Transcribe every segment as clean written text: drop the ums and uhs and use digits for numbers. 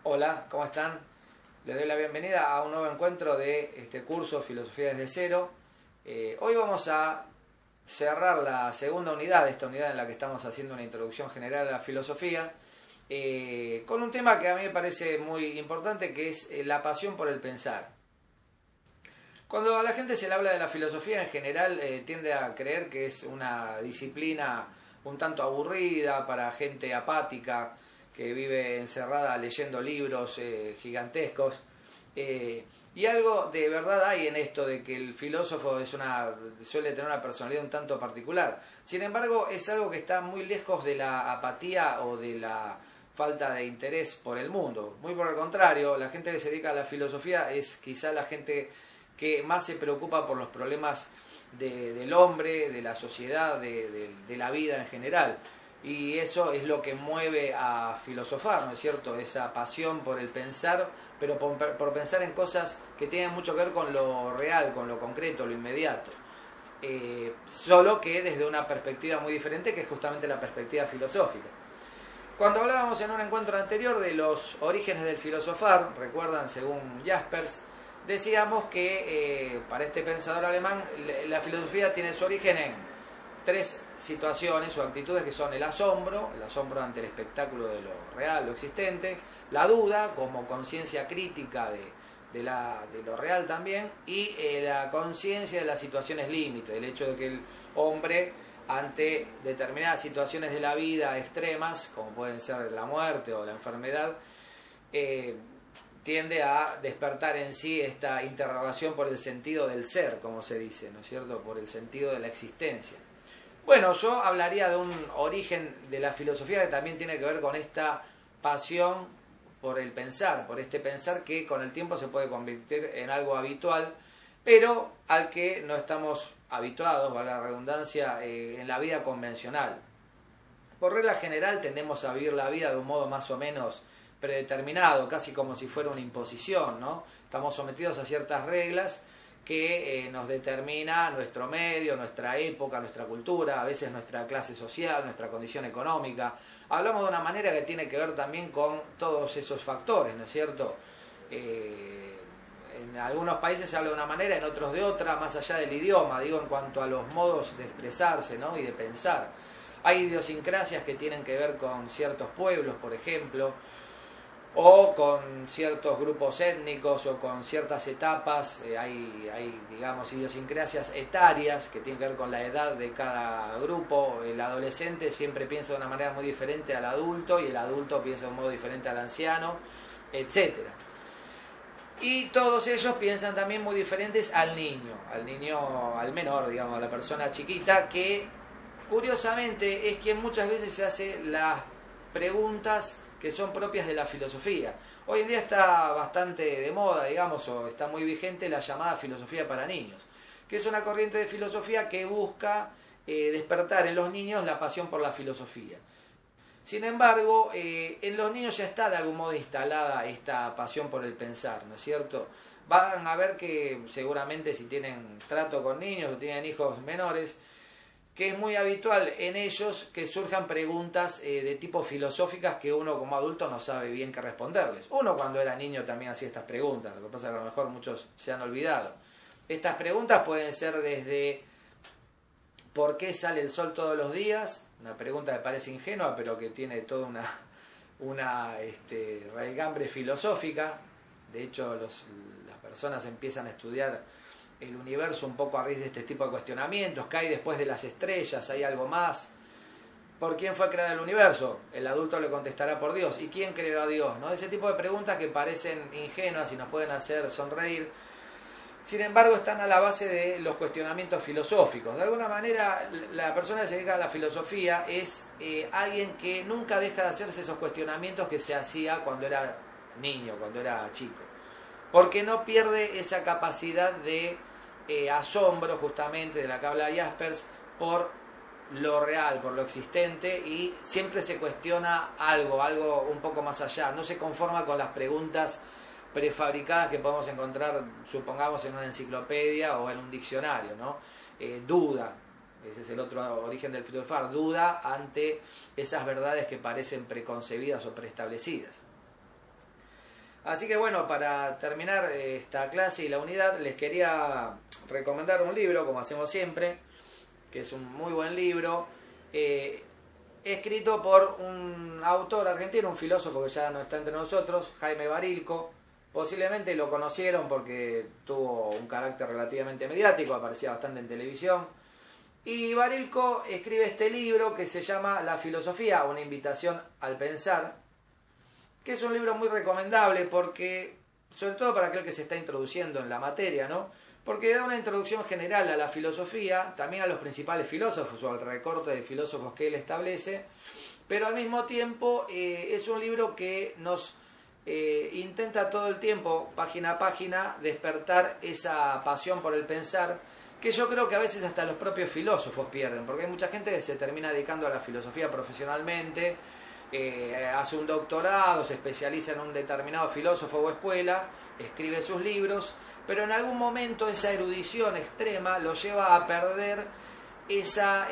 Hola, ¿cómo están? Les doy la bienvenida a un nuevo encuentro de este curso Filosofía desde cero. Hoy vamos a cerrar la segunda unidad, esta unidad en la que estamos haciendo una introducción general a la filosofía, con un tema que a mí me parece muy importante, que es la pasión por el pensar. Cuando a la gente se le habla de la filosofía en general, tiende a creer que es una disciplina un tanto aburrida para gente apática, que vive encerrada leyendo libros gigantescos. Y algo de verdad hay en esto de que el filósofo suele tener una personalidad un tanto particular. Sin embargo, es algo que está muy lejos de la apatía o de la falta de interés por el mundo. Muy por el contrario, la gente que se dedica a la filosofía es quizá la gente que más se preocupa por los problemas del hombre, de la sociedad, de la vida en general. Y eso es lo que mueve a filosofar, ¿no es cierto? Esa pasión por el pensar, pero por pensar en cosas que tienen mucho que ver con lo real, con lo concreto, lo inmediato. Solo que desde una perspectiva muy diferente, que es justamente la perspectiva filosófica. Cuando hablábamos en un encuentro anterior de los orígenes del filosofar, recuerdan, según Jaspers, decíamos que para este pensador alemán la filosofía tiene su origen en tres situaciones o actitudes, que son el asombro ante el espectáculo de lo real, lo existente, la duda como conciencia crítica de lo real también, y la conciencia de las situaciones límite, del hecho de que el hombre ante determinadas situaciones de la vida extremas, como pueden ser la muerte o la enfermedad, tiende a despertar en sí esta interrogación por el sentido del ser, como se dice, ¿no es cierto?, por el sentido de la existencia. Bueno, yo hablaría de un origen de la filosofía que también tiene que ver con esta pasión por el pensar, por este pensar que con el tiempo se puede convertir en algo habitual, pero al que no estamos habituados, valga la redundancia, en la vida convencional. Por regla general tendemos a vivir la vida de un modo más o menos predeterminado, casi como si fuera una imposición, ¿no? Estamos sometidos a ciertas reglas que nos determina nuestro medio, nuestra época, nuestra cultura, a veces nuestra clase social, nuestra condición económica. Hablamos de una manera que tiene que ver también con todos esos factores, ¿no es cierto? En algunos países se habla de una manera, en otros de otra, más allá del idioma, digo, en cuanto a los modos de expresarse, ¿no?, y de pensar. Hay idiosincrasias que tienen que ver con ciertos pueblos, por ejemplo, o con ciertos grupos étnicos o con ciertas etapas. Hay, digamos, idiosincrasias etarias que tienen que ver con la edad de cada grupo. El adolescente siempre piensa de una manera muy diferente al adulto, y el adulto piensa de un modo diferente al anciano, etc. Y todos ellos piensan también muy diferentes al niño, al menor, digamos, a la persona chiquita, que curiosamente es quien muchas veces se hace las preguntas que son propias de la filosofía. Hoy en día está bastante de moda, digamos, o está muy vigente la llamada filosofía para niños, que es una corriente de filosofía que busca despertar en los niños la pasión por la filosofía. Sin embargo, en los niños ya está de algún modo instalada esta pasión por el pensar, ¿no es cierto? Van a ver que seguramente, si tienen trato con niños o tienen hijos menores, que es muy habitual en ellos que surjan preguntas de tipo filosóficas que uno como adulto no sabe bien qué responderles. Uno cuando era niño también hacía estas preguntas, lo que pasa es que a lo mejor muchos se han olvidado. Estas preguntas pueden ser desde ¿por qué sale el sol todos los días? Una pregunta que parece ingenua, pero que tiene toda una raigambre filosófica. De hecho, las personas empiezan a estudiar el universo un poco a raíz de este tipo de cuestionamientos. ¿Qué hay después de las estrellas? ¿Hay algo más? ¿Por quién fue creado el universo? El adulto le contestará por Dios. ¿Y quién creó a Dios? ¿No? Ese tipo de preguntas que parecen ingenuas y nos pueden hacer sonreír, sin embargo están a la base de los cuestionamientos filosóficos. De alguna manera, la persona que se dedica a la filosofía es alguien que nunca deja de hacerse esos cuestionamientos que se hacía cuando era niño, cuando era chico, porque no pierde esa capacidad de asombro, justamente de la que habla Jaspers, por lo real, por lo existente, y siempre se cuestiona algo un poco más allá. No se conforma con las preguntas prefabricadas que podemos encontrar, supongamos, en una enciclopedia o en un diccionario, ¿no? Duda, ese es el otro origen del filosofar, duda ante esas verdades que parecen preconcebidas o preestablecidas. Así que bueno, para terminar esta clase y la unidad, les quería recomendar un libro, como hacemos siempre, que es un muy buen libro, escrito por un autor argentino, un filósofo que ya no está entre nosotros, Jaime Barilco. Posiblemente lo conocieron porque tuvo un carácter relativamente mediático, aparecía bastante en televisión. Y Barilco escribe este libro que se llama La filosofía, una invitación al pensar, que es un libro muy recomendable porque, sobre todo para aquel que se está introduciendo en la materia, ¿no? Porque da una introducción general a la filosofía, también a los principales filósofos o al recorte de filósofos que él establece, pero al mismo tiempo es un libro que nos intenta todo el tiempo, página a página, despertar esa pasión por el pensar, que yo creo que a veces hasta los propios filósofos pierden, porque hay mucha gente que se termina dedicando a la filosofía profesionalmente, hace un doctorado, se especializa en un determinado filósofo o escuela, escribe sus libros, pero en algún momento esa erudición extrema lo lleva a perder esa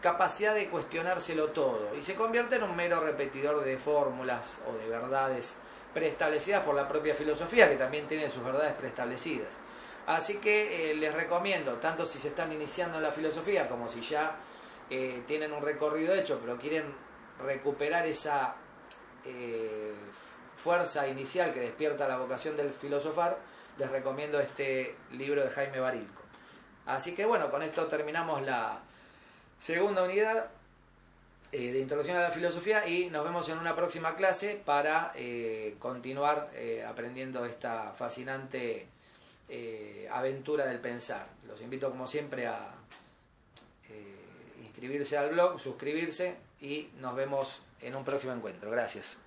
capacidad de cuestionárselo todo y se convierte en un mero repetidor de fórmulas o de verdades preestablecidas por la propia filosofía, que también tiene sus verdades preestablecidas. Así que les recomiendo, tanto si se están iniciando en la filosofía como si ya tienen un recorrido hecho pero quieren recuperar esa fuerza inicial que despierta la vocación del filosofar, les recomiendo este libro de Jaime Barilco. Así que bueno, con esto terminamos la segunda unidad de introducción a la filosofía y nos vemos en una próxima clase para continuar aprendiendo esta fascinante aventura del pensar. Los invito como siempre a inscribirse al blog, suscribirse y nos vemos en un próximo encuentro. Gracias.